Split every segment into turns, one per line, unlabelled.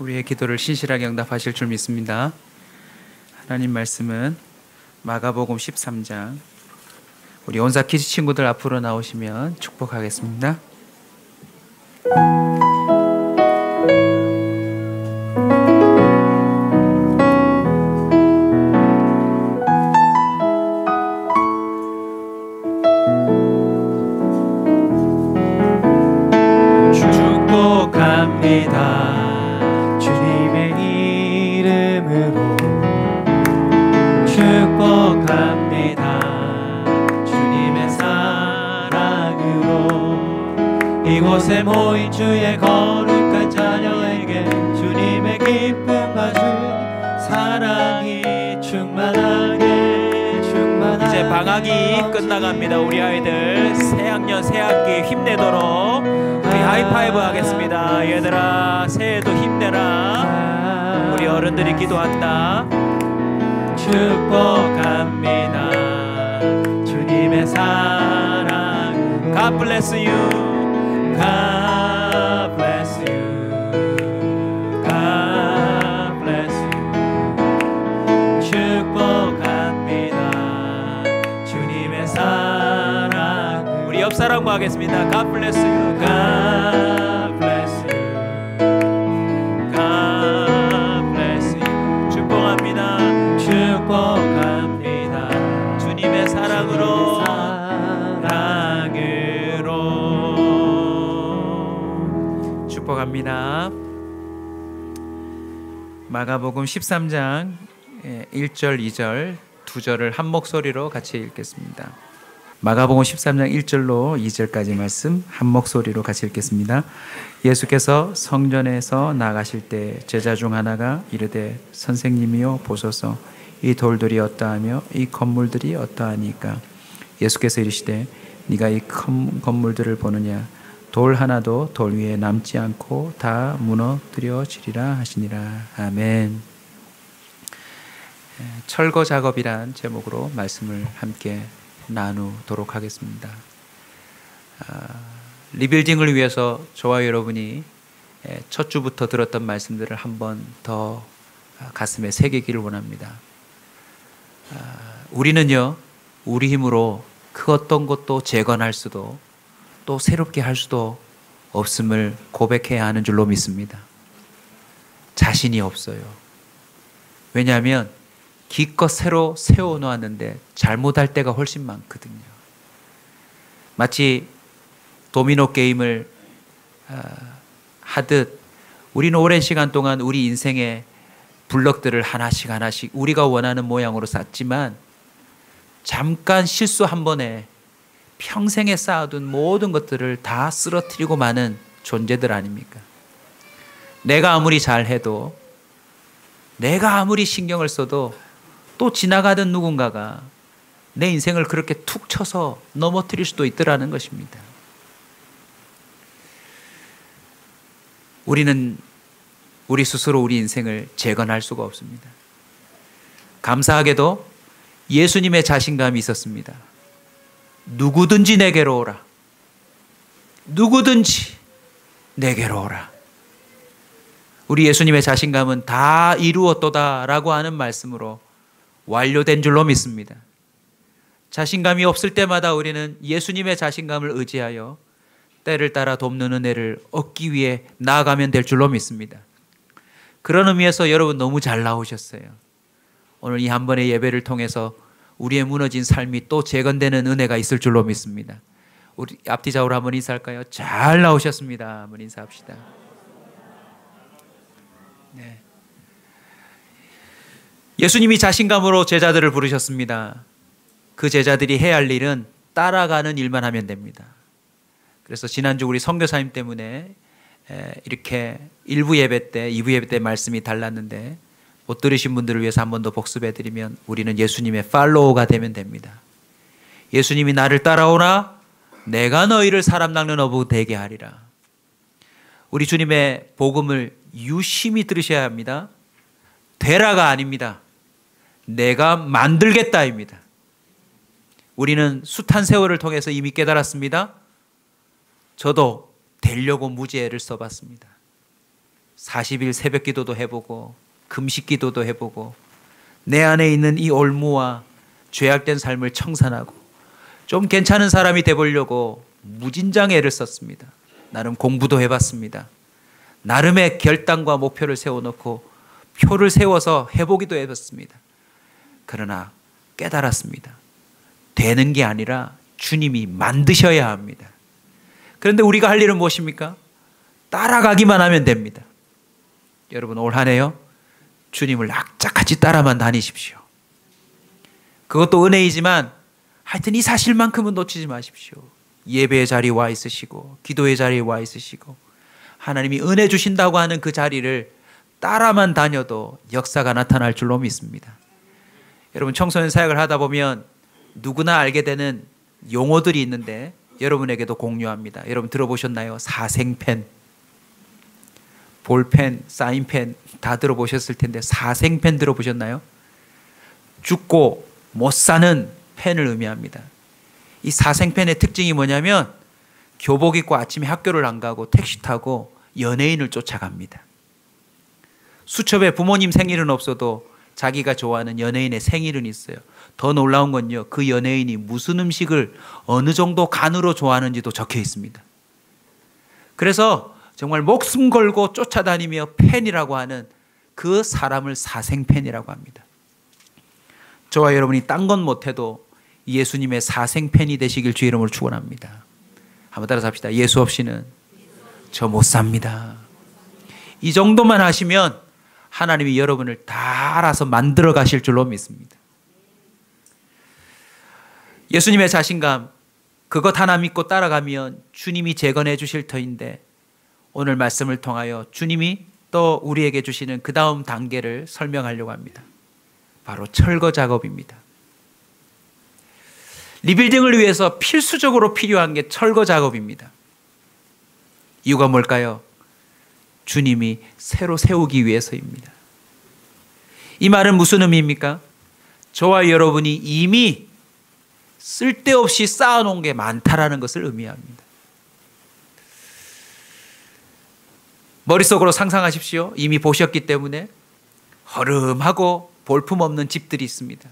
우리의 기도를 신실하게 응답하실 줄 믿습니다. 하나님 말씀은 마가복음 13장, 우리 온사 키즈 친구들 앞으로 나오시면 축복하겠습니다.
축복합니다. 주님의 이름으로 축복합니다. 주님의 사랑으로 이곳에 모인 주의 거룩한 자녀에게 주님의 기쁨과 주 사랑이 충만하게
이제 방학이 끝나갑니다. 우리 아이들 새학년 새학기 힘내도록 우리 하이파이브 하겠습니다. 얘들아, 새해도 힘내라. 우리 어른들이 기도한다.
축복합니다. 주님의 사랑.
God bless you.
God bless you. God bless you. 축복합니다. 주님의 사랑.
우리 옆 사람과 하겠습니다. God bless you.
God bless you. God bless you.
축복합니다.
축복합니다.
주님의 사랑으로
축복합니다. 마가복음 13장 1절, 2절, 2절을 한 목소리로 같이 읽겠습니다. 마가복음 13장 1절로 2절까지 말씀 한 목소리로 같이 읽겠습니다. 예수께서 성전에서 나가실 때 제자 중 하나가 이르되 선생님이여 보소서 이 돌들이 어떠하며 이 건물들이 어떠하니까. 예수께서 이르시되 네가 이 큰 건물들을 보느냐. 돌 하나도 돌 위에 남지 않고 다 무너뜨려지리라 하시니라. 아멘. 철거 작업이란 제목으로 말씀을 함께 나누도록 하겠습니다. 리빌딩을 위해서 저와 여러분이 첫 주부터 들었던 말씀들을 한 번 더 가슴에 새기기를 원합니다. 우리는요, 우리 힘으로 그 어떤 것도 재건할 수도 또 새롭게 할 수도 없음을 고백해야 하는 줄로 믿습니다. 자신이 없어요. 왜냐하면 기껏 새로 세워놓았는데 잘못할 때가 훨씬 많거든요. 마치 도미노 게임을 하듯 우리는 오랜 시간 동안 우리 인생의 블럭들을 하나씩 하나씩 우리가 원하는 모양으로 쌓지만 잠깐 실수 한 번에 평생에 쌓아둔 모든 것들을 다 쓰러뜨리고 마는 존재들 아닙니까? 내가 아무리 잘해도, 내가 아무리 신경을 써도 또 지나가던 누군가가 내 인생을 그렇게 툭 쳐서 넘어뜨릴 수도 있더라는 것입니다. 우리는 우리 스스로 우리 인생을 재건할 수가 없습니다. 감사하게도 예수님의 자신감이 있었습니다. 누구든지 내게로 오라. 누구든지 내게로 오라. 우리 예수님의 자신감은 다 이루었도다라고 하는 말씀으로 완료된 줄로 믿습니다. 자신감이 없을 때마다 우리는 예수님의 자신감을 의지하여 때를 따라 돕는 은혜를 얻기 위해 나아가면 될 줄로 믿습니다. 그런 의미에서 여러분 너무 잘 나오셨어요. 오늘 이 한 번의 예배를 통해서 우리의 무너진 삶이 또 재건되는 은혜가 있을 줄로 믿습니다. 우리 앞뒤 좌우로 한번 인사할까요? 잘 나오셨습니다. 한번 인사합시다. 네. 예수님이 자신감으로 제자들을 부르셨습니다. 그 제자들이 해야 할 일은 따라가는 일만 하면 됩니다. 그래서 지난주 우리 선교사님 때문에 이렇게 1부 예배 때, 2부 예배 때 말씀이 달랐는데 못 들으신 분들을 위해서 한 번 더 복습해드리면 우리는 예수님의 팔로우가 되면 됩니다. 예수님이 나를 따라오라. 내가 너희를 사람 낚는 어부 되게 하리라. 우리 주님의 복음을 유심히 들으셔야 합니다. 되라가 아닙니다. 내가 만들겠다입니다. 우리는 숱한 세월을 통해서 이미 깨달았습니다. 저도 되려고 무지개를 써봤습니다. 40일 새벽 기도도 해보고 금식 기도도 해보고 내 안에 있는 이 올무와 죄악된 삶을 청산하고 좀 괜찮은 사람이 돼보려고 무진장 애를 썼습니다. 나름 공부도 해봤습니다. 나름의 결단과 목표를 세워놓고 표를 세워서 해보기도 해봤습니다. 그러나 깨달았습니다. 되는 게 아니라 주님이 만드셔야 합니다. 그런데 우리가 할 일은 무엇입니까? 따라가기만 하면 됩니다. 여러분 올 한 해요 주님을 악착같이 따라만 다니십시오. 그것도 은혜이지만 하여튼 이 사실만큼은 놓치지 마십시오. 예배의 자리에 와 있으시고 기도의 자리에 와 있으시고 하나님이 은혜 주신다고 하는 그 자리를 따라만 다녀도 역사가 나타날 줄로 믿습니다. 여러분 청소년 사역을 하다 보면 누구나 알게 되는 용어들이 있는데 여러분에게도 공유합니다. 여러분 들어보셨나요? 사생팬, 볼펜, 사인펜 다 들어보셨을 텐데 사생팬 들어보셨나요? 죽고 못 사는 펜을 의미합니다. 이 사생팬의 특징이 뭐냐면 교복 입고 아침에 학교를 안 가고 택시 타고 연예인을 쫓아갑니다. 수첩에 부모님 생일은 없어도 자기가 좋아하는 연예인의 생일은 있어요. 더 놀라운 건요, 그 연예인이 무슨 음식을 어느 정도 간으로 좋아하는지도 적혀 있습니다. 그래서 정말 목숨 걸고 쫓아다니며 팬이라고 하는 그 사람을 사생팬이라고 합니다. 저와 여러분이 딴 건 못해도 예수님의 사생팬이 되시길 주의 이름으로 축원합니다. 한번 따라서 합시다. 예수 없이는 저 못 삽니다. 이 정도만 하시면 하나님이 여러분을 다 알아서 만들어 가실 줄로 믿습니다. 예수님의 자신감, 그것 하나 믿고 따라가면 주님이 재건해 주실 터인데 오늘 말씀을 통하여 주님이 또 우리에게 주시는 그 다음 단계를 설명하려고 합니다. 바로 철거 작업입니다. 리빌딩을 위해서 필수적으로 필요한 게 철거 작업입니다. 이유가 뭘까요? 주님이 새로 세우기 위해서입니다. 이 말은 무슨 의미입니까? 저와 여러분이 이미 쓸데없이 쌓아놓은 게 많다라는 것을 의미합니다. 머릿속으로 상상하십시오. 이미 보셨기 때문에 허름하고 볼품없는 집들이 있습니다.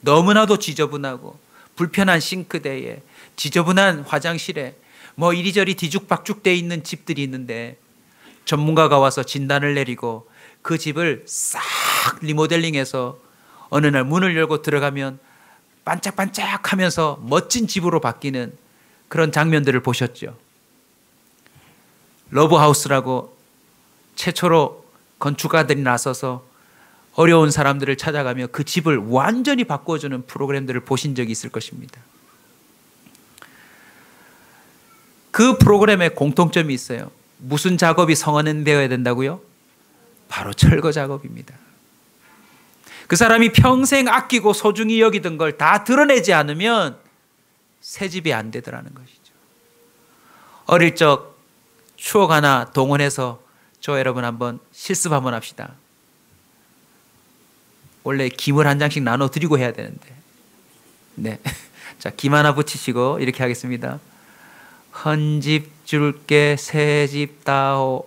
너무나도 지저분하고 불편한 싱크대에 지저분한 화장실에 뭐 이리저리 뒤죽박죽되어 있는 집들이 있는데 전문가가 와서 진단을 내리고 그 집을 싹 리모델링해서 어느 날 문을 열고 들어가면 반짝반짝하면서 멋진 집으로 바뀌는 그런 장면들을 보셨죠. 러브하우스라고 최초로 건축가들이 나서서 어려운 사람들을 찾아가며 그 집을 완전히 바꿔주는 프로그램들을 보신 적이 있을 것입니다. 그 프로그램에 공통점이 있어요. 무슨 작업이 성원되어야 된다고요? 바로 철거 작업입니다. 그 사람이 평생 아끼고 소중히 여기던 걸 다 드러내지 않으면 새 집이 안 되더라는 것이죠. 어릴 적 추억 하나 동원해서 저 여러분 한번 실습 한번 합시다. 원래 김을 한 장씩 나눠드리고 해야 되는데. 네. 자, 김 하나 붙이시고 이렇게 하겠습니다. 헌집 줄게 새 집 다오.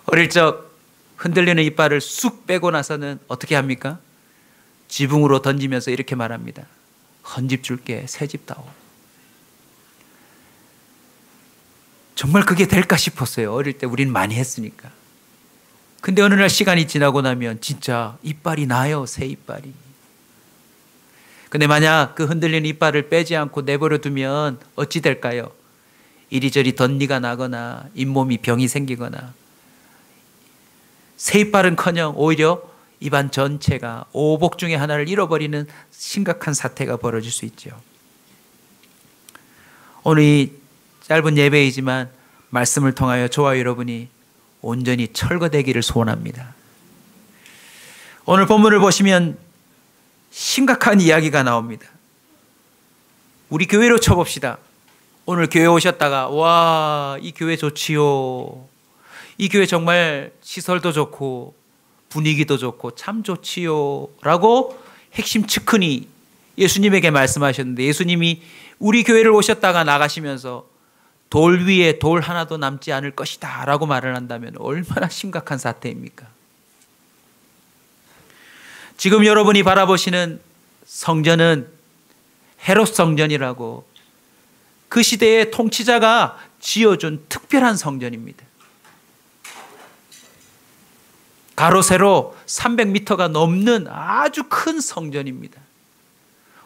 어릴 적 흔들리는 이빨을 쑥 빼고 나서는 어떻게 합니까? 지붕으로 던지면서 이렇게 말합니다. 헌집 줄게 새 집 다오. 정말 그게 될까 싶었어요. 어릴 때 우린 많이 했으니까. 근데 어느 날 시간이 지나고 나면 진짜 이빨이 나요. 새 이빨이. 근데 만약 그 흔들리는 이빨을 빼지 않고 내버려 두면 어찌 될까요? 이리저리 덧니가 나거나 잇몸이 병이 생기거나 새 이빨은커녕 오히려 입안 전체가 오복 중에 하나를 잃어버리는 심각한 사태가 벌어질 수 있죠. 오늘 이 짧은 예배이지만 말씀을 통하여 저와 여러분이 온전히 철거되기를 소원합니다. 오늘 본문을 보시면 심각한 이야기가 나옵니다. 우리 교회로 쳐봅시다. 오늘 교회 오셨다가 와, 이 교회 좋지요. 이 교회 정말 시설도 좋고 분위기도 좋고 참 좋지요 라고 핵심 측근이 예수님에게 말씀하셨는데 예수님이 우리 교회를 오셨다가 나가시면서 돌 위에 돌 하나도 남지 않을 것이다 라고 말을 한다면 얼마나 심각한 사태입니까? 지금 여러분이 바라보시는 성전은 헤롯 성전이라고 그 시대의 통치자가 지어준 특별한 성전입니다. 가로 세로 300m가 넘는 아주 큰 성전입니다.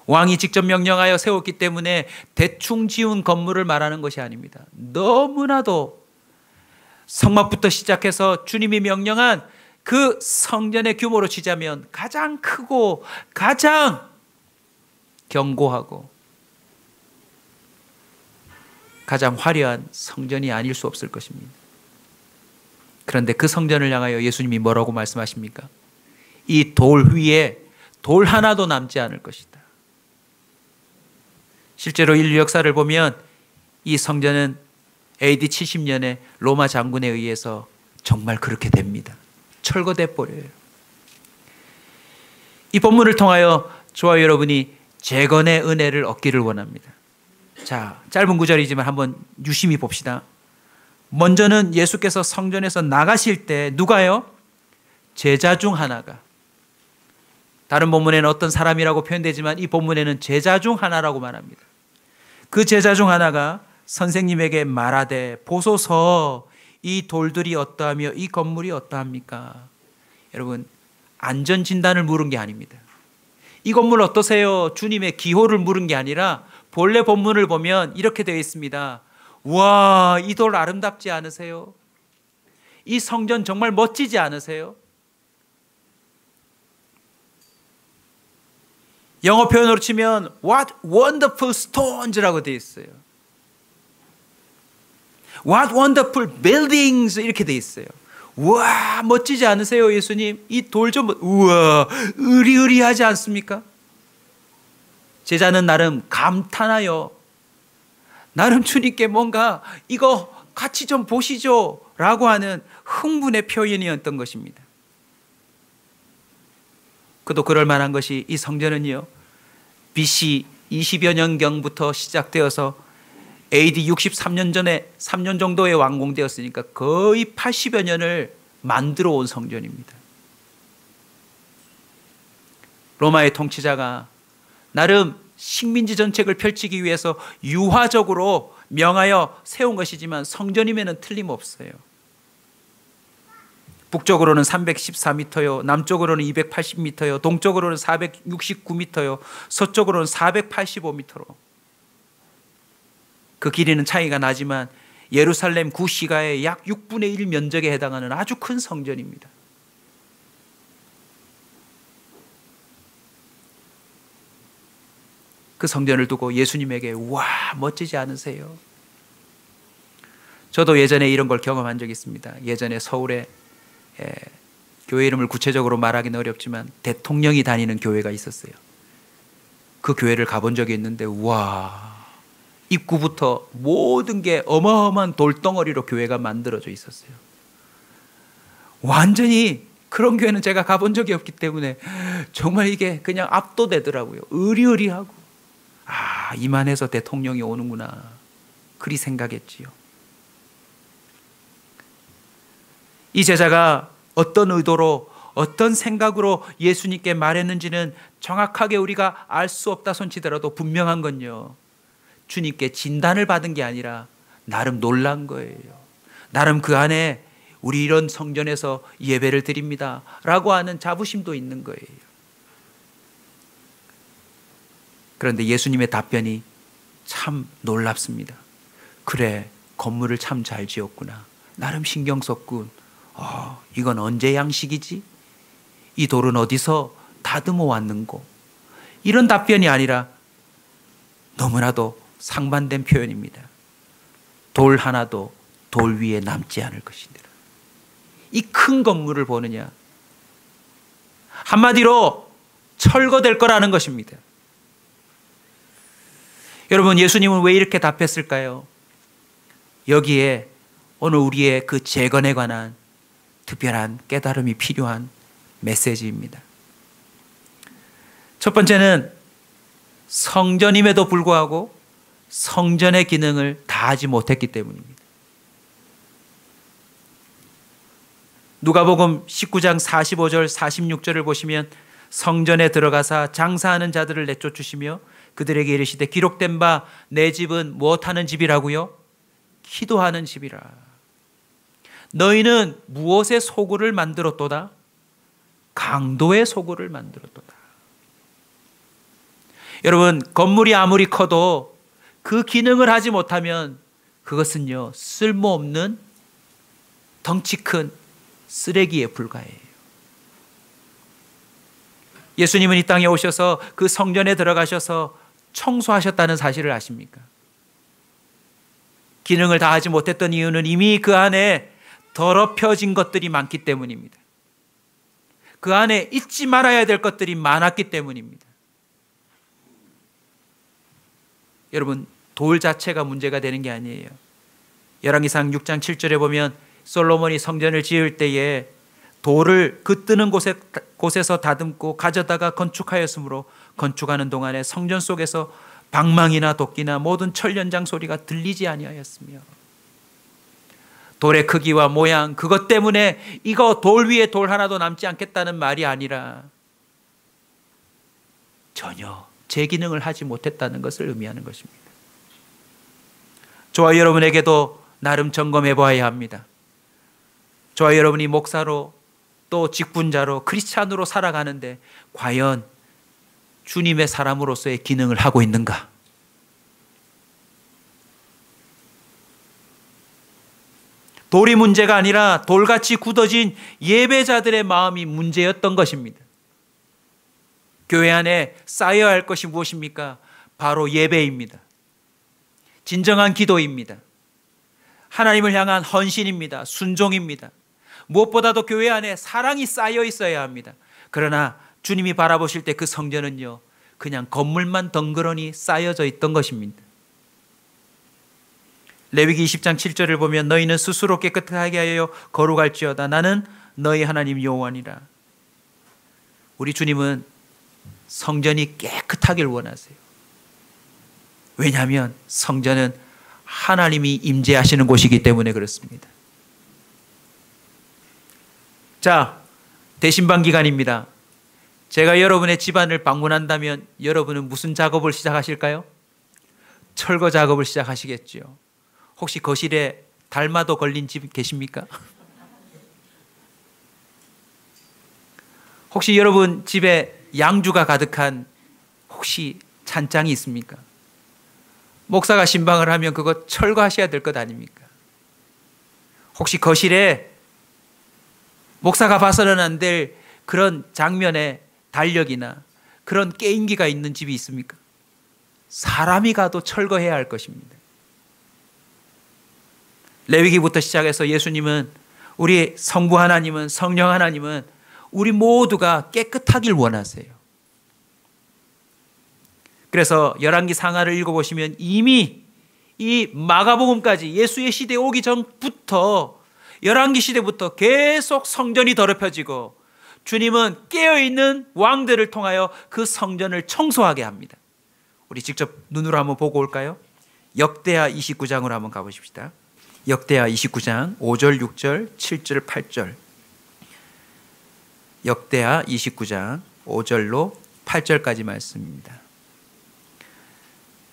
왕이 직접 명령하여 세웠기 때문에 대충 지은 건물을 말하는 것이 아닙니다. 너무나도 성막부터 시작해서 주님이 명령한 그 성전의 규모로 치자면 가장 크고 가장 견고하고 가장 화려한 성전이 아닐 수 없을 것입니다. 그런데 그 성전을 향하여 예수님이 뭐라고 말씀하십니까? 이 돌 위에 돌 하나도 남지 않을 것이다. 실제로 인류 역사를 보면 이 성전은 AD 70년에 로마 장군에 의해서 정말 그렇게 됩니다. 철거돼 버려요. 이 본문을 통하여 저와 여러분이 재건의 은혜를 얻기를 원합니다. 자, 짧은 구절이지만 한번 유심히 봅시다. 먼저는 예수께서 성전에서 나가실 때 누가요? 제자 중 하나가, 다른 본문에는 어떤 사람이라고 표현되지만 이 본문에는 제자 중 하나라고 말합니다. 그 제자 중 하나가 선생님에게 말하되 보소서 이 돌들이 어떠하며 이 건물이 어떠합니까? 여러분, 안전진단을 물은 게 아닙니다. 이 건물 어떠세요? 주님의 기호를 물은 게 아니라 본래 본문을 보면 이렇게 되어 있습니다. 와, 이 돌 아름답지 않으세요? 이 성전 정말 멋지지 않으세요? 영어 표현으로 치면 What wonderful stones라고 되어 있어요. What wonderful buildings 이렇게 되어 있어요. 우와, 멋지지 않으세요, 예수님? 이 돌 좀, 우와, 으리으리하지 않습니까? 제자는 나름 감탄하여 나름 주님께 뭔가 이거 같이 좀 보시죠 라고 하는 흥분의 표현이었던 것입니다. 그도 그럴 만한 것이 이 성전은요, BC 20여 년경부터 시작되어서 AD 63년 전에 3년 정도에 완공되었으니까 거의 80여 년을 만들어 온 성전입니다. 로마의 통치자가 나름 식민지 정책을 펼치기 위해서 유화적으로 명하여 세운 것이지만 성전임에는 틀림없어요. 북쪽으로는 314m요, 남쪽으로는 280m요, 동쪽으로는 469m요, 서쪽으로는 485m로. 그 길이는 차이가 나지만 예루살렘 구시가의 약 6분의 1 면적에 해당하는 아주 큰 성전입니다. 그 성전을 두고 예수님에게 와, 멋지지 않으세요? 저도 예전에 이런 걸 경험한 적이 있습니다. 예전에 서울에 교회 이름을 구체적으로 말하기는 어렵지만 대통령이 다니는 교회가 있었어요. 그 교회를 가본 적이 있는데 와, 입구부터 모든 게 어마어마한 돌덩어리로 교회가 만들어져 있었어요. 완전히 그런 교회는 제가 가본 적이 없기 때문에 정말 이게 그냥 압도되더라고요. 으리으리하고, 아, 이만해서 대통령이 오는구나, 그리 생각했지요. 이 제자가 어떤 의도로 어떤 생각으로 예수님께 말했는지는 정확하게 우리가 알 수 없다 손치더라도 분명한 건요, 주님께 진단을 받은 게 아니라 나름 놀란 거예요. 나름 그 안에 우리 이런 성전에서 예배를 드립니다 라고 하는 자부심도 있는 거예요. 그런데 예수님의 답변이 참 놀랍습니다. 그래, 건물을 참 잘 지었구나, 나름 신경 썼군. 이건 언제 양식이지? 이 돌은 어디서 다듬어 왔는고? 이런 답변이 아니라 너무나도 상반된 표현입니다. 돌 하나도 돌 위에 남지 않을 것이니라. 이 큰 건물을 보느냐? 한마디로 철거될 거라는 것입니다. 여러분, 예수님은 왜 이렇게 답했을까요? 여기에 오늘 우리의 그 재건에 관한 특별한 깨달음이 필요한 메시지입니다. 첫 번째는 성전임에도 불구하고 성전의 기능을 다하지 못했기 때문입니다. 누가복음 19장 45절 46절을 보시면 성전에 들어가사 장사하는 자들을 내쫓으시며 그들에게 이르시되 기록된 바 내 집은 무엇하는 집이라고요? 기도하는 집이라. 너희는 무엇의 소굴을 만들었도다? 강도의 소굴을 만들었도다. 여러분, 건물이 아무리 커도 그 기능을 하지 못하면 그것은요, 쓸모없는 덩치 큰 쓰레기에 불과해요. 예수님은 이 땅에 오셔서 그 성전에 들어가셔서 청소하셨다는 사실을 아십니까? 기능을 다하지 못했던 이유는 이미 그 안에 더럽혀진 것들이 많기 때문입니다. 그 안에 잊지 말아야 될 것들이 많았기 때문입니다. 여러분, 돌 자체가 문제가 되는 게 아니에요. 열왕기상 6장 7절에 보면 솔로몬이 성전을 지을 때에 돌을 그 뜨는 곳에서 다듬고 가져다가 건축하였으므로 건축하는 동안에 성전 속에서 방망이나 도끼나 모든 철연장 소리가 들리지 아니하였으며, 돌의 크기와 모양 그것 때문에 이거 돌 위에 돌 하나도 남지 않겠다는 말이 아니라 전혀 제 기능을 하지 못했다는 것을 의미하는 것입니다. 저와 여러분에게도 나름 점검해 보아야 합니다. 저와 여러분이 목사로 또 직분자로 크리스찬으로 살아가는데 과연 주님의 사람으로서의 기능을 하고 있는가? 돌이 문제가 아니라 돌같이 굳어진 예배자들의 마음이 문제였던 것입니다. 교회 안에 쌓여야 할 것이 무엇입니까? 바로 예배입니다. 진정한 기도입니다. 하나님을 향한 헌신입니다. 순종입니다. 무엇보다도 교회 안에 사랑이 쌓여 있어야 합니다. 그러나 주님이 바라보실 때 그 성전은요, 그냥 건물만 덩그러니 쌓여져 있던 것입니다. 레위기 20장 7절을 보면 너희는 스스로 깨끗하게 하여 거룩할지어다 나는 너희 하나님 여호와니라. 우리 주님은 성전이 깨끗하길 원하세요. 왜냐하면 성전은 하나님이 임재하시는 곳이기 때문에 그렇습니다. 자, 대신방 기간입니다. 제가 여러분의 집안을 방문한다면 여러분은 무슨 작업을 시작하실까요? 철거 작업을 시작하시겠죠. 혹시 거실에 달마도 걸린 집 계십니까? 혹시 여러분 집에 양주가 가득한 혹시 찬장이 있습니까? 목사가 신방을 하면 그거 철거하셔야 될 것 아닙니까? 혹시 거실에 목사가 봐서는 안 될 그런 장면에 달력이나 그런 게임기가 있는 집이 있습니까? 사람이 가도 철거해야 할 것입니다. 레위기부터 시작해서 예수님은, 우리 성부 하나님은, 성령 하나님은 우리 모두가 깨끗하길 원하세요. 그래서 열왕기 상하를 읽어보시면 이미 이 마가복음까지 예수의 시대에 오기 전부터, 열왕기 시대부터 계속 성전이 더럽혀지고 주님은 깨어있는 왕들을 통하여 그 성전을 청소하게 합니다. 우리 직접 눈으로 한번 보고 올까요? 역대하 29장으로 한번 가보십시다. 역대하 29장 5절, 6절, 7절, 8절. 역대하 29장 5절로 8절까지 말씀입니다.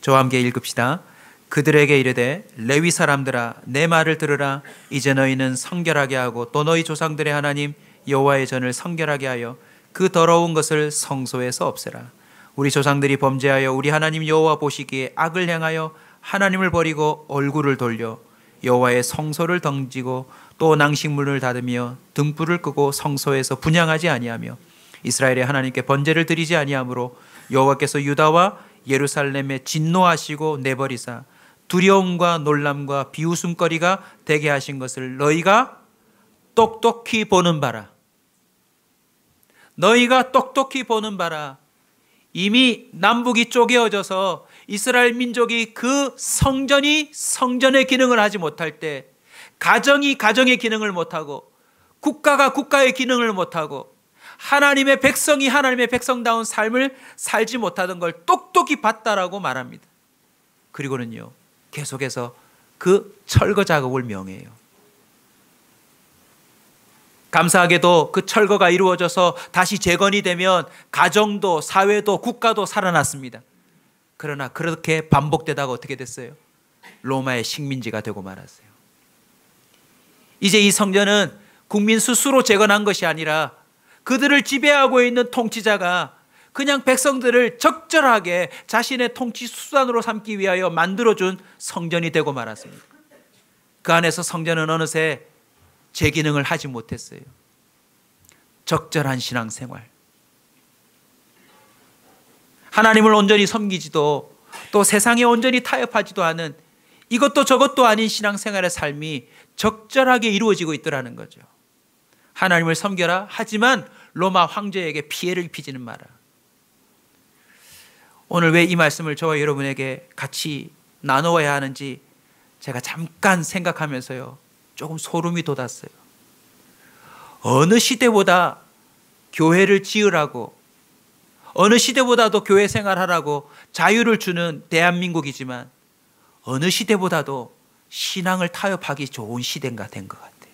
저와 함께 읽읍시다. 그들에게 이르되 레위 사람들아 내 말을 들으라. 이제 너희는 성결하게 하고 또 너희 조상들의 하나님 여호와의 전을 성결하게 하여 그 더러운 것을 성소에서 없애라. 우리 조상들이 범죄하여 우리 하나님 여호와 보시기에 악을 행하여 하나님을 버리고 얼굴을 돌려 여호와의 성소를 던지고 또 낭식문을 닫으며 등불을 끄고 성소에서 분향하지 아니하며 이스라엘의 하나님께 번제를 드리지 아니하므로 여호와께서 유다와 예루살렘에 진노하시고 내버리사 두려움과 놀람과 비웃음거리가 되게 하신 것을 너희가 똑똑히 보는 바라. 너희가 똑똑히 보는 바라. 이미 남북이 쪼개어져서 이스라엘 민족이 그 성전의 기능을 하지 못할 때, 가정이 가정의 기능을 못하고 국가가 국가의 기능을 못하고 하나님의 백성이 하나님의 백성다운 삶을 살지 못하던 걸 똑똑히 봤다라고 말합니다. 그리고는요 계속해서 그 철거 작업을 명해요. 감사하게도 그 철거가 이루어져서 다시 재건이 되면 가정도 사회도 국가도 살아났습니다. 그러나 그렇게 반복되다가 어떻게 됐어요? 로마의 식민지가 되고 말았어요. 이제 이 성전은 국민 스스로 재건한 것이 아니라 그들을 지배하고 있는 통치자가 그냥 백성들을 적절하게 자신의 통치 수단으로 삼기 위하여 만들어준 성전이 되고 말았습니다. 그 안에서 성전은 어느새 제 기능을 하지 못했어요. 적절한 신앙생활, 하나님을 온전히 섬기지도 또 세상에 온전히 타협하지도 않은 이것도 저것도 아닌 신앙생활의 삶이 적절하게 이루어지고 있더라는 거죠. 하나님을 섬겨라 하지만 로마 황제에게 피해를 입히지는 마라. 오늘 왜 이 말씀을 저와 여러분에게 같이 나누어야 하는지 제가 잠깐 생각하면서요 조금 소름이 돋았어요. 어느 시대보다 교회를 지으라고, 어느 시대보다도 교회 생활하라고 자유를 주는 대한민국이지만 어느 시대보다도 신앙을 타협하기 좋은 시대가 된 것 같아요.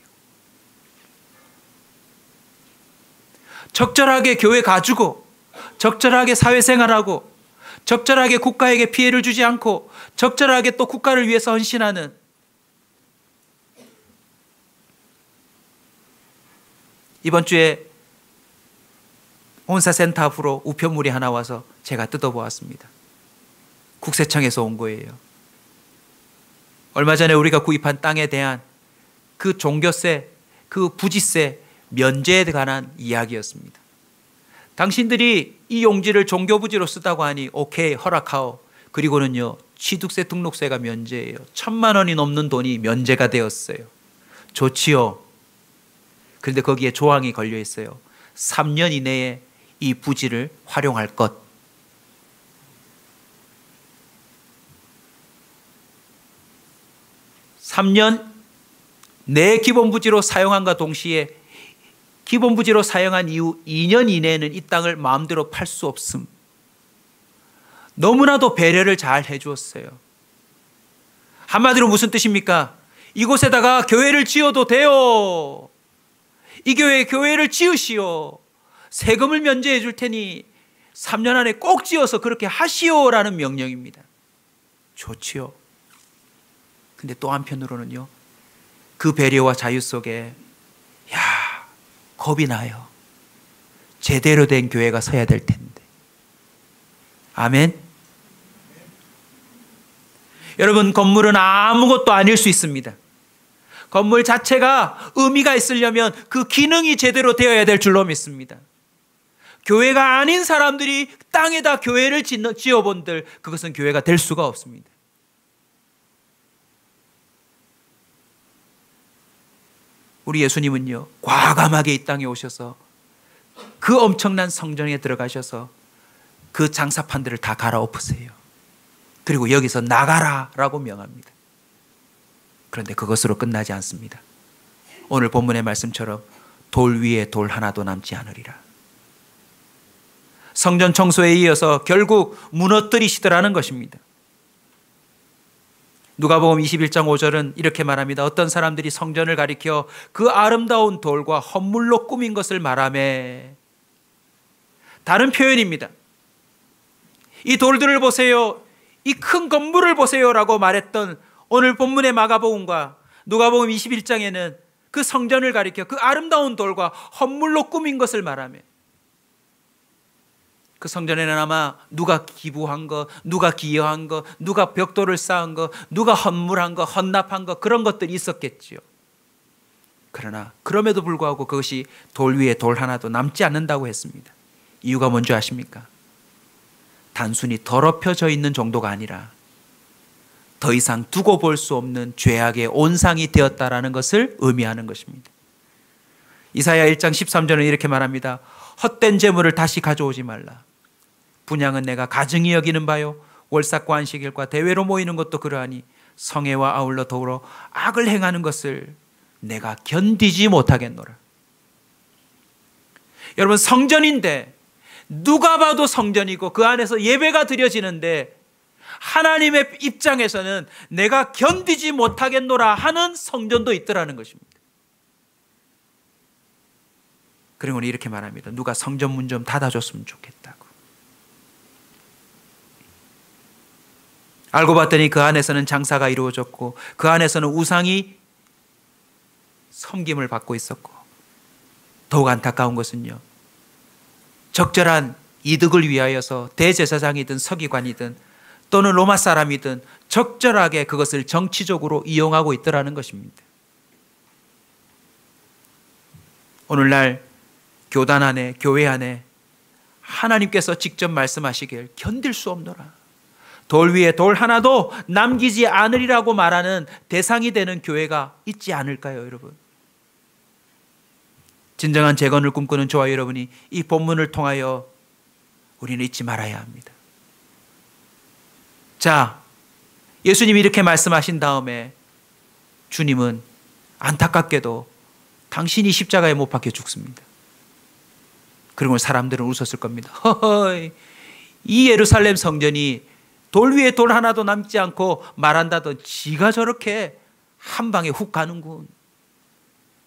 적절하게 교회 가주고 적절하게 사회생활하고 적절하게 국가에게 피해를 주지 않고 적절하게 또 국가를 위해서 헌신하는, 이번 주에 온사센터 앞으로 우편물이 하나 와서 제가 뜯어보았습니다. 국세청에서 온 거예요. 얼마 전에 우리가 구입한 땅에 대한 그 종교세, 그 부지세 면제에 관한 이야기였습니다. 당신들이 이 용지를 종교부지로 쓰다고 하니 오케이 허락하오. 그리고는요 취득세 등록세가 면제예요. 1,000만 원이 넘는 돈이 면제가 되었어요. 좋지요. 그런데 거기에 조항이 걸려 있어요. 3년 이내에 이 부지를 활용할 것. (3년) 내 기본부지로 사용함과 동시에 기본부지로 사용한 이후 2년 이내에는 이 땅을 마음대로 팔 수 없음. 너무나도 배려를 잘 해주었어요. 한마디로 무슨 뜻입니까? 이곳에다가 교회를 지어도 돼요. 이 교회에 교회를 지으시오. 세금을 면제해 줄 테니 3년 안에 꼭 지어서 그렇게 하시오라는 명령입니다. 좋지요. 근데 또 한편으로는요 그 배려와 자유 속에 겁이 나요. 제대로 된 교회가 서야 될 텐데. 아멘. 여러분, 건물은 아무것도 아닐 수 있습니다. 건물 자체가 의미가 있으려면 그 기능이 제대로 되어야 될 줄로 믿습니다. 교회가 아닌 사람들이 땅에다 교회를 지어본들 그것은 교회가 될 수가 없습니다. 우리 예수님은요 과감하게 이 땅에 오셔서 그 엄청난 성전에 들어가셔서 그 장사판들을 다 갈아엎으세요. 그리고 여기서 나가라라고 명합니다. 그런데 그것으로 끝나지 않습니다. 오늘 본문의 말씀처럼 돌 위에 돌 하나도 남지 않으리라. 성전 청소에 이어서 결국 무너뜨리시더라는 것입니다. 누가복음 21장 5절은 이렇게 말합니다. 어떤 사람들이 성전을 가리켜 그 아름다운 돌과 헌물로 꾸민 것을 말하매. 다른 표현입니다. 이 돌들을 보세요. 이 큰 건물을 보세요라고 말했던 오늘 본문의 마가복음과 누가복음 21장에는 그 성전을 가리켜 그 아름다운 돌과 헌물로 꾸민 것을 말하며, 그 성전에는 아마 누가 기부한 거, 누가 기여한 거, 누가 벽돌을 쌓은 거, 누가 헌물한 거, 헌납한 거, 그런 것들이 있었겠지요. 그러나 그럼에도 불구하고 그것이 돌 위에 돌 하나도 남지 않는다고 했습니다. 이유가 뭔지 아십니까? 단순히 더럽혀져 있는 정도가 아니라 더 이상 두고 볼 수 없는 죄악의 온상이 되었다라는 것을 의미하는 것입니다. 이사야 1장 13절은 이렇게 말합니다. 헛된 재물을 다시 가져오지 말라. 분향은 내가 가증히 여기는 바요. 월삭과 안식일과 대회로 모이는 것도 그러하니 성회와 아울러 더불어 악을 행하는 것을 내가 견디지 못하겠노라. 여러분, 성전인데 누가 봐도 성전이고 그 안에서 예배가 드려지는데 하나님의 입장에서는 내가 견디지 못하겠노라 하는 성전도 있더라는 것입니다. 그리고 이렇게 말합니다. 누가 성전 문 좀 닫아줬으면 좋겠다고. 알고 봤더니 그 안에서는 장사가 이루어졌고 그 안에서는 우상이 섬김을 받고 있었고, 더욱 안타까운 것은요, 적절한 이득을 위하여서 대제사장이든 서기관이든 또는 로마 사람이든 적절하게 그것을 정치적으로 이용하고 있더라는 것입니다. 오늘날 교단 안에, 교회 안에 하나님께서 직접 말씀하시길 견딜 수 없노라, 돌 위에 돌 하나도 남기지 않으리라고 말하는 대상이 되는 교회가 있지 않을까요, 여러분? 진정한 재건을 꿈꾸는 저와 여러분이 이 본문을 통하여 우리는 잊지 말아야 합니다. 자, 예수님이 이렇게 말씀하신 다음에 주님은 안타깝게도 당신이 십자가에 못 박혀 죽습니다. 그리고 사람들은 웃었을 겁니다. 허허이, 이 예루살렘 성전이 돌 위에 돌 하나도 남지 않고 말한다던 지가 저렇게 한 방에 훅 가는군.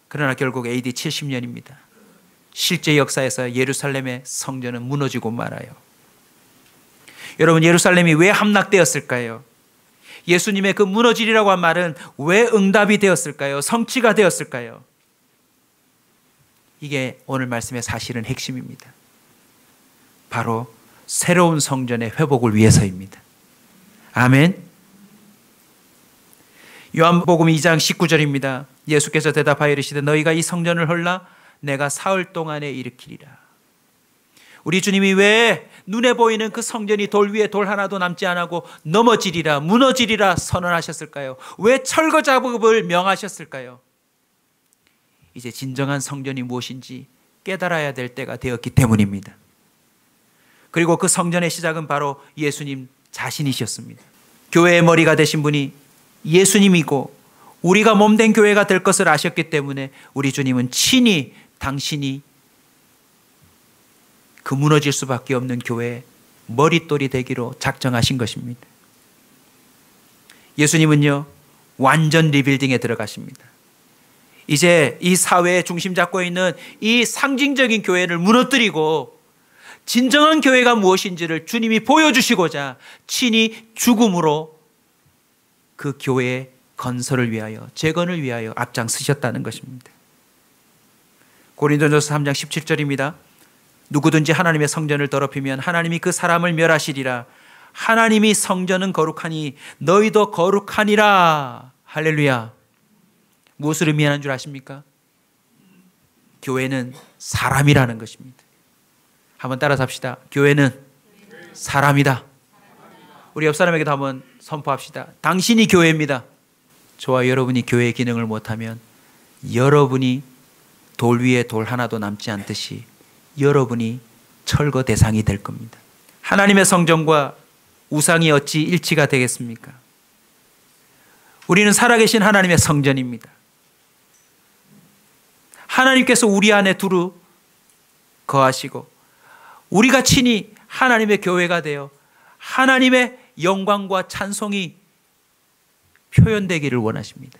그러나 결국 AD 70년입니다. 실제 역사에서 예루살렘의 성전은 무너지고 말아요. 여러분, 예루살렘이 왜 함락되었을까요? 예수님의 그 무너지리라고 한 말은 왜 응답이 되었을까요? 성취가 되었을까요? 이게 오늘 말씀의 사실은 핵심입니다. 바로 새로운 성전의 회복을 위해서입니다. 아멘. 요한복음 2장 19절입니다. 예수께서 대답하여 이르시되 너희가 이 성전을 헐라 내가 사흘 동안에 일으키리라. 우리 주님이 왜 눈에 보이는 그 성전이 돌 위에 돌 하나도 남지 않고 넘어지리라, 무너지리라 선언하셨을까요? 왜 철거 작업을 명하셨을까요? 이제 진정한 성전이 무엇인지 깨달아야 될 때가 되었기 때문입니다. 그리고 그 성전의 시작은 바로 예수님 자신이셨습니다. 교회의 머리가 되신 분이 예수님이고 우리가 몸된 교회가 될 것을 아셨기 때문에 우리 주님은 친히 당신이 그 무너질 수밖에 없는 교회의 머릿돌이 되기로 작정하신 것입니다. 예수님은요, 완전 리빌딩에 들어가십니다. 이제 이 사회의 중심 잡고 있는 이 상징적인 교회를 무너뜨리고 진정한 교회가 무엇인지를 주님이 보여주시고자 친히 죽음으로 그 교회의 건설을 위하여, 재건을 위하여 앞장서셨다는 것입니다. 고린도전서 3장 17절입니다. 누구든지 하나님의 성전을 더럽히면 하나님이 그 사람을 멸하시리라. 하나님이 성전은 거룩하니 너희도 거룩하니라. 할렐루야. 무엇을 의미하는 줄 아십니까? 교회는 사람이라는 것입니다. 한번 따라서 합시다. 교회는 사람이다. 우리 옆 사람에게도 한번 선포합시다. 당신이 교회입니다. 저와 여러분이 교회의 기능을 못하면 여러분이 돌 위에 돌 하나도 남지 않듯이 여러분이 철거 대상이 될 겁니다. 하나님의 성전과 우상이 어찌 일치가 되겠습니까? 우리는 살아계신 하나님의 성전입니다. 하나님께서 우리 안에 두루 거하시고 우리가 친히 하나님의 교회가 되어 하나님의 영광과 찬송이 표현되기를 원하십니다.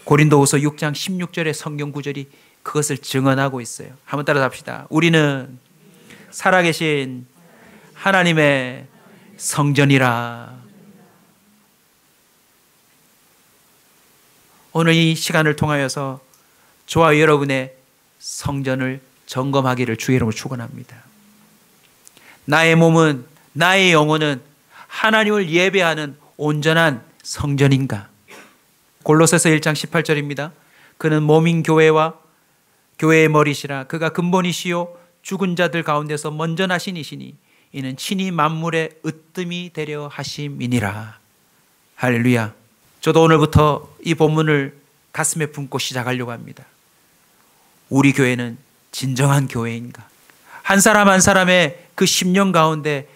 고린도후서 6장 16절의 성경 구절이 그것을 증언하고 있어요. 한번 따라서 합시다. 우리는 살아계신 하나님의 성전이라. 오늘 이 시간을 통하여서 저와 여러분의 성전을 점검하기를 주의 이름으로 축원합니다. 나의 몸은, 나의 영혼은 하나님을 예배하는 온전한 성전인가? 골로새서 1장 18절입니다. 그는 몸인 교회와 교회의 머리시라. 그가 근본이시요 죽은 자들 가운데서 먼저 나신 이시니 이는 친히 만물의 으뜸이 되려 하심이니라. 할렐루야. 저도 오늘부터 이 본문을 가슴에 품고 시작하려고 합니다. 우리 교회는 진정한 교회인가? 한 사람 한 사람의 그 10년 가운데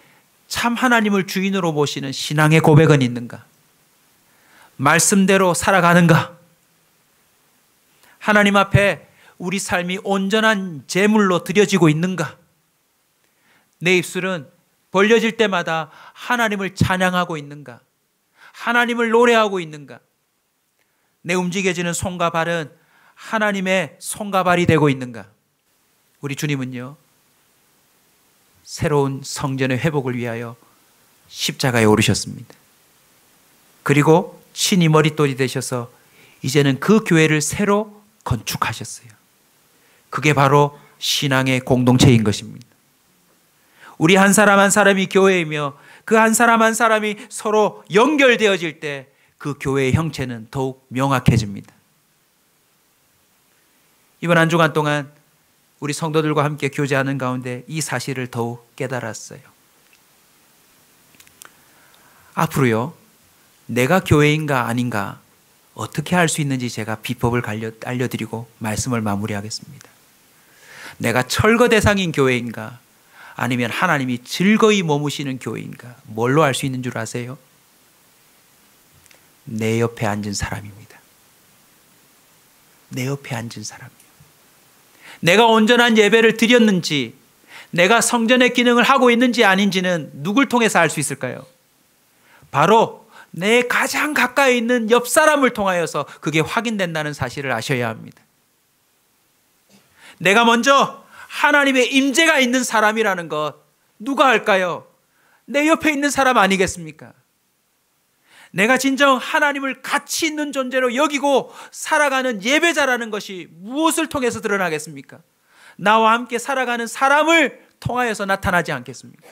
참 하나님을 주인으로 모시는 신앙의 고백은 있는가? 말씀대로 살아가는가? 하나님 앞에 우리 삶이 온전한 제물로 드려지고 있는가? 내 입술은 벌려질 때마다 하나님을 찬양하고 있는가? 하나님을 노래하고 있는가? 내 움직여지는 손과 발은 하나님의 손과 발이 되고 있는가? 우리 주님은요, 새로운 성전의 회복을 위하여 십자가에 오르셨습니다. 그리고 친히 머릿돌이 되셔서 이제는 그 교회를 새로 건축하셨어요. 그게 바로 신앙의 공동체인 것입니다. 우리 한 사람 한 사람이 교회이며 그 한 사람 한 사람이 서로 연결되어질 때 그 교회의 형체는 더욱 명확해집니다. 이번 한 주간 동안 우리 성도들과 함께 교제하는 가운데 이 사실을 더욱 깨달았어요. 앞으로요, 내가 교회인가 아닌가 어떻게 할 수 있는지 제가 비법을 알려드리고 말씀을 마무리하겠습니다. 내가 철거 대상인 교회인가 아니면 하나님이 즐거이 머무시는 교회인가 뭘로 알 수 있는 줄 아세요? 내 옆에 앉은 사람입니다. 내 옆에 앉은 사람이요. 내가 온전한 예배를 드렸는지, 내가 성전의 기능을 하고 있는지 아닌지는 누굴 통해서 알 수 있을까요? 바로 내 가장 가까이 있는 옆 사람을 통하여서 그게 확인된다는 사실을 아셔야 합니다. 내가 먼저 하나님의 임재가 있는 사람이라는 것 누가 알까요? 내 옆에 있는 사람 아니겠습니까? 내가 진정 하나님을 가치 있는 존재로 여기고 살아가는 예배자라는 것이 무엇을 통해서 드러나겠습니까? 나와 함께 살아가는 사람을 통하여서 나타나지 않겠습니까?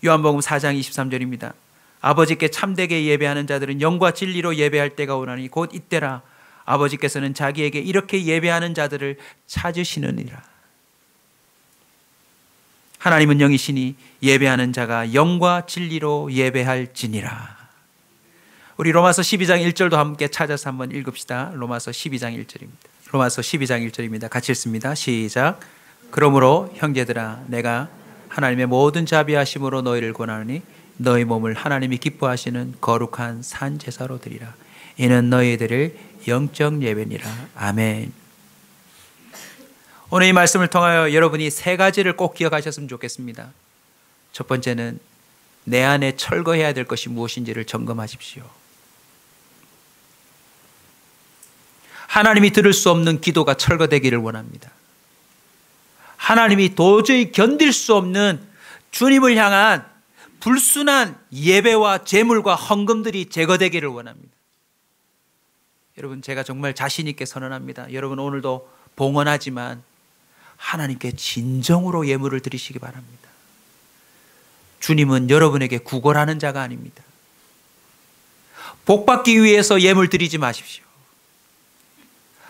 요한복음 4장 23절입니다. 아버지께 참되게 예배하는 자들은 영과 진리로 예배할 때가 오나니 곧 이때라. 아버지께서는 자기에게 이렇게 예배하는 자들을 찾으시느니라. 하나님은 영이시니 예배하는 자가 영과 진리로 예배할지니라. 우리 로마서 12장 1절도 함께 찾아서 한번 읽읍시다. 로마서 12장 1절입니다. 로마서 12장 1절입니다. 같이 읽습니다. 시작. 그러므로 형제들아, 내가 하나님의 모든 자비하심으로 너희를 권하노니 너희 몸을 하나님이 기뻐하시는 거룩한 산 제사로 드리라. 이는 너희들을 영적 예배니라. 아멘. 오늘 이 말씀을 통하여 여러분이 세 가지를 꼭 기억하셨으면 좋겠습니다. 첫 번째는 내 안에 철거해야 될 것이 무엇인지를 점검하십시오. 하나님이 들을 수 없는 기도가 철거되기를 원합니다. 하나님이 도저히 견딜 수 없는 주님을 향한 불순한 예배와 제물과 헌금들이 제거되기를 원합니다. 여러분, 제가 정말 자신 있게 선언합니다. 여러분 오늘도 봉헌하지만 하나님께 진정으로 예물을 드리시기 바랍니다. 주님은 여러분에게 구걸하는 자가 아닙니다. 복받기 위해서 예물 드리지 마십시오.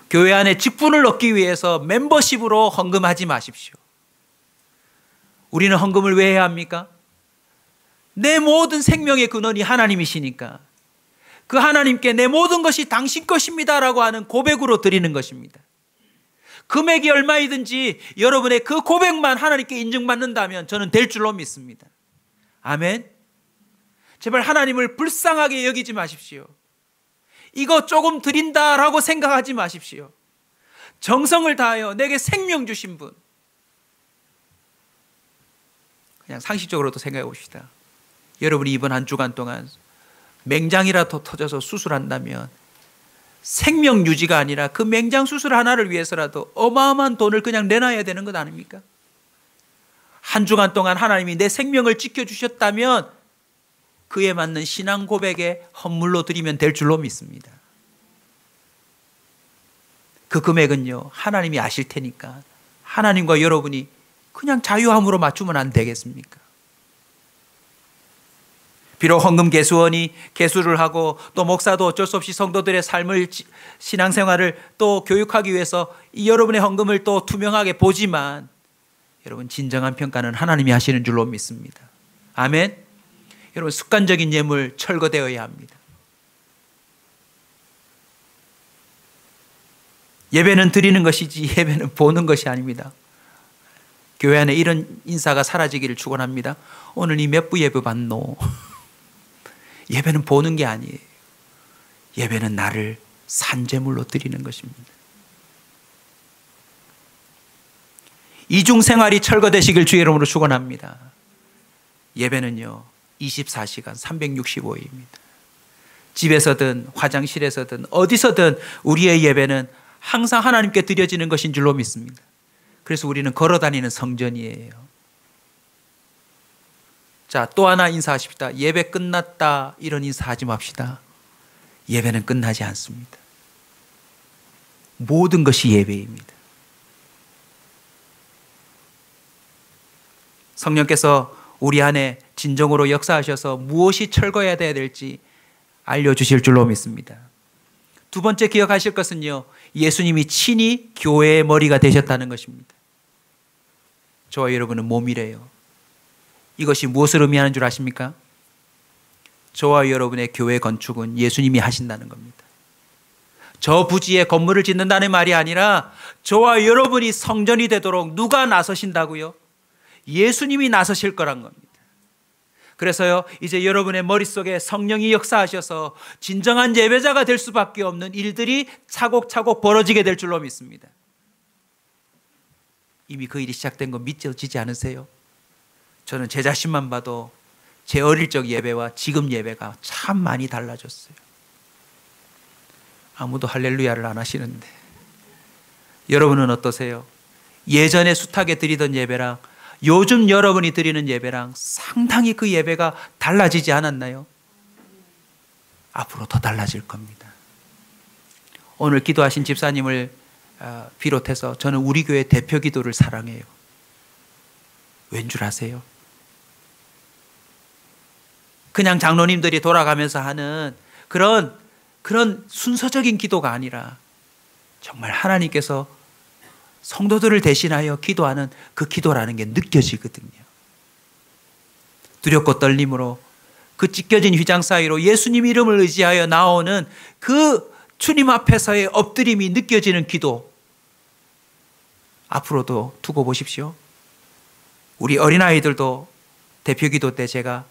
교회 안에 직분을 얻기 위해서 멤버십으로 헌금하지 마십시오. 우리는 헌금을 왜 해야 합니까? 내 모든 생명의 근원이 하나님이시니까 그 하나님께 내 모든 것이 당신 것입니다라고 하는 고백으로 드리는 것입니다. 금액이 얼마이든지 여러분의 그 고백만 하나님께 인정받는다면 저는 될 줄로 믿습니다. 아멘. 제발 하나님을 불쌍하게 여기지 마십시오. 이거 조금 드린다라고 생각하지 마십시오. 정성을 다하여 내게 생명 주신 분, 그냥 상식적으로도 생각해 봅시다. 여러분이 이번 한 주간 동안 맹장이라도 터져서 수술한다면 생명 유지가 아니라 그 맹장 수술 하나를 위해서라도 어마어마한 돈을 그냥 내놔야 되는 것 아닙니까? 한 주간 동안 하나님이 내 생명을 지켜주셨다면 그에 맞는 신앙 고백에 헌물로 드리면 될 줄로 믿습니다. 그 금액은요, 하나님이 아실 테니까 하나님과 여러분이 그냥 자유함으로 맞추면 안 되겠습니까? 비록 헌금 개수원이 개수를 하고 또 목사도 어쩔 수 없이 성도들의 삶을, 신앙생활을 또 교육하기 위해서 이 여러분의 헌금을 또 투명하게 보지만 여러분 진정한 평가는 하나님이 하시는 줄로 믿습니다. 아멘. 여러분 습관적인 예물 철거되어야 합니다. 예배는 드리는 것이지 예배는 보는 것이 아닙니다. 교회 안에 이런 인사가 사라지기를 축원합니다. 오늘 이 몇 부 예배 받노? 예배는 보는 게 아니에요. 예배는 나를 산제물로 드리는 것입니다. 이중생활이 철거되시길 주의 이름으로 축원합니다. 예배는요 24시간 365일입니다. 집에서든 화장실에서든 어디서든 우리의 예배는 항상 하나님께 드려지는 것인 줄로 믿습니다. 그래서 우리는 걸어다니는 성전이에요. 자, 또 하나 인사하십시다. 예배 끝났다 이런 인사하지 맙시다. 예배는 끝나지 않습니다. 모든 것이 예배입니다. 성령께서 우리 안에 진정으로 역사하셔서 무엇이 철거해야 될지 알려주실 줄로 믿습니다. 두 번째 기억하실 것은요, 예수님이 친히 교회의 머리가 되셨다는 것입니다. 저와 여러분은 몸이래요. 이것이 무엇을 의미하는 줄 아십니까? 저와 여러분의 교회 건축은 예수님이 하신다는 겁니다. 저 부지에 건물을 짓는다는 말이 아니라 저와 여러분이 성전이 되도록 누가 나서신다고요? 예수님이 나서실 거란 겁니다. 그래서요, 이제 여러분의 머릿속에 성령이 역사하셔서 진정한 예배자가 될 수밖에 없는 일들이 차곡차곡 벌어지게 될 줄로 믿습니다. 이미 그 일이 시작된 거 믿어지지 않으세요? 저는 제 자신만 봐도 제 어릴 적 예배와 지금 예배가 참 많이 달라졌어요. 아무도 할렐루야를 안 하시는데 여러분은 어떠세요? 예전에 숱하게 드리던 예배랑 요즘 여러분이 드리는 예배랑 상당히 그 예배가 달라지지 않았나요? 앞으로 더 달라질 겁니다. 오늘 기도하신 집사님을 비롯해서 저는 우리 교회 대표 기도를 사랑해요. 왠 줄 아세요? 그냥 장로님들이 돌아가면서 하는 그런 순서적인 기도가 아니라 정말 하나님께서 성도들을 대신하여 기도하는 그 기도라는 게 느껴지거든요. 두렵고 떨림으로 그 찢겨진 휘장 사이로 예수님 이름을 의지하여 나오는 그 주님 앞에서의 엎드림이 느껴지는 기도, 앞으로도 두고 보십시오. 우리 어린아이들도 대표 기도 때 제가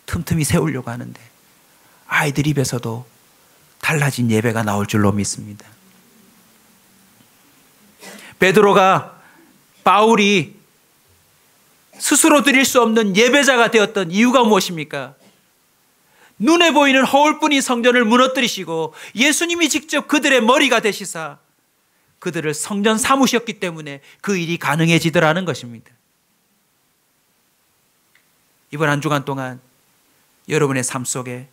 틈틈이 세우려고 하는데 아이들 입에서도 달라진 예배가 나올 줄로 믿습니다. 베드로가 바울이 스스로 드릴 수 없는 예배자가 되었던 이유가 무엇입니까? 눈에 보이는 허울뿐인 성전을 무너뜨리시고 예수님이 직접 그들의 머리가 되시사 그들을 성전 삼으셨기 때문에 그 일이 가능해지더라는 것입니다. 이번 한 주간 동안 여러분의 삶 속에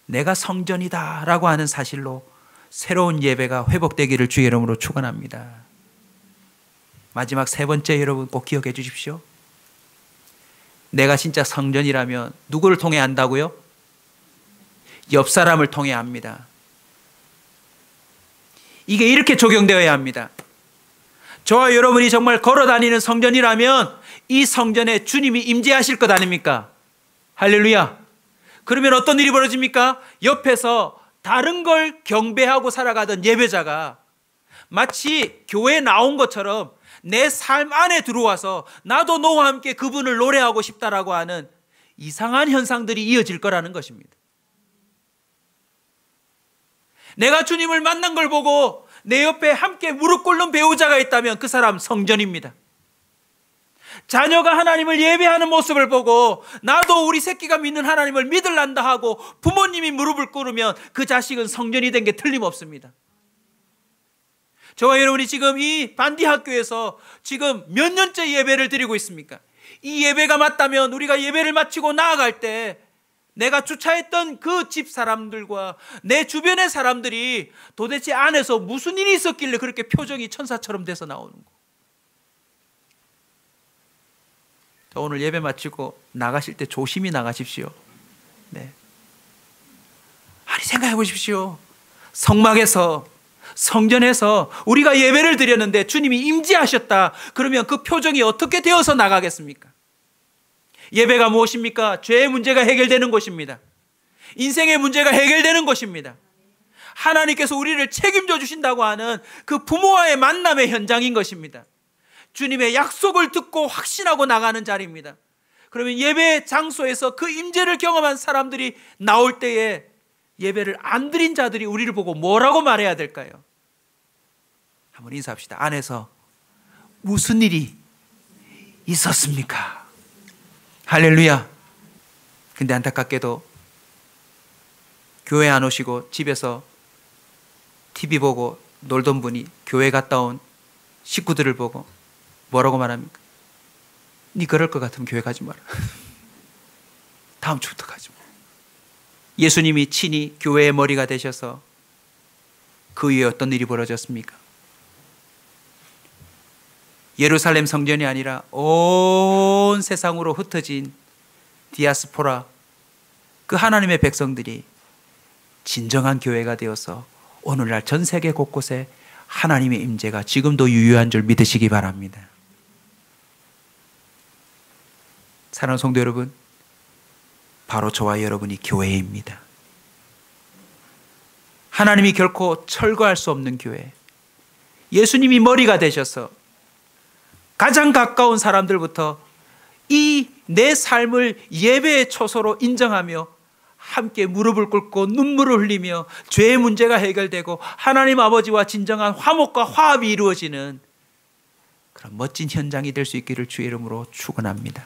내가 성전이다 라고 하는 사실로 새로운 예배가 회복되기를 주의 이름으로 축원합니다. 마지막 세 번째, 여러분 꼭 기억해 주십시오. 내가 진짜 성전이라면 누구를 통해 안다고요? 옆 사람을 통해 압니다. 이게 이렇게 적용되어야 합니다. 저와 여러분이 정말 걸어다니는 성전이라면 이 성전에 주님이 임재하실 것 아닙니까? 할렐루야. 그러면 어떤 일이 벌어집니까? 옆에서 다른 걸 경배하고 살아가던 예배자가 마치 교회에 나온 것처럼 내 삶 안에 들어와서 나도 너와 함께 그분을 노래하고 싶다라고 하는 이상한 현상들이 이어질 거라는 것입니다. 내가 주님을 만난 걸 보고 내 옆에 함께 무릎 꿇는 배우자가 있다면 그 사람 성전입니다. 자녀가 하나님을 예배하는 모습을 보고 나도 우리 새끼가 믿는 하나님을 믿을란다 하고 부모님이 무릎을 꿇으면 그 자식은 성전이 된 게 틀림없습니다. 저와 여러분이 지금 이 반디 학교에서 지금 몇 년째 예배를 드리고 있습니까? 이 예배가 맞다면 우리가 예배를 마치고 나아갈 때 내가 주차했던 그 집 사람들과 내 주변의 사람들이 도대체 안에서 무슨 일이 있었길래 그렇게 표정이 천사처럼 돼서 나오는 거. 오늘 예배 마치고 나가실 때 조심히 나가십시오. 네. 아니 생각해 보십시오. 성막에서 성전에서 우리가 예배를 드렸는데 주님이 임재하셨다. 그러면 그 표정이 어떻게 되어서 나가겠습니까? 예배가 무엇입니까? 죄의 문제가 해결되는 것입니다. 인생의 문제가 해결되는 것입니다. 하나님께서 우리를 책임져 주신다고 하는 그 부모와의 만남의 현장인 것입니다. 주님의 약속을 듣고 확신하고 나가는 자리입니다. 그러면 예배 장소에서 그 임재를 경험한 사람들이 나올 때에 예배를 안 드린 자들이 우리를 보고 뭐라고 말해야 될까요? 한번 인사합시다. 안에서 무슨 일이 있었습니까? 할렐루야. 근데 안타깝게도 교회 안 오시고 집에서 TV 보고 놀던 분이 교회 갔다 온 식구들을 보고 뭐라고 말합니까? 니 그럴 것 같으면 교회 가지 마라. 다음 주부터 가지 마라. 예수님이 친히 교회의 머리가 되셔서 그 위에 어떤 일이 벌어졌습니까? 예루살렘 성전이 아니라 온 세상으로 흩어진 디아스포라, 그 하나님의 백성들이 진정한 교회가 되어서 오늘날 전 세계 곳곳에 하나님의 임재가 지금도 유효한 줄 믿으시기 바랍니다. 사랑하는 성도 여러분, 바로 저와 여러분이 교회입니다. 하나님이 결코 철거할 수 없는 교회, 예수님이 머리가 되셔서 가장 가까운 사람들부터 이 내 삶을 예배의 초소로 인정하며 함께 무릎을 꿇고 눈물을 흘리며 죄의 문제가 해결되고 하나님 아버지와 진정한 화목과 화합이 이루어지는 그런 멋진 현장이 될 수 있기를 주의 이름으로 축원합니다.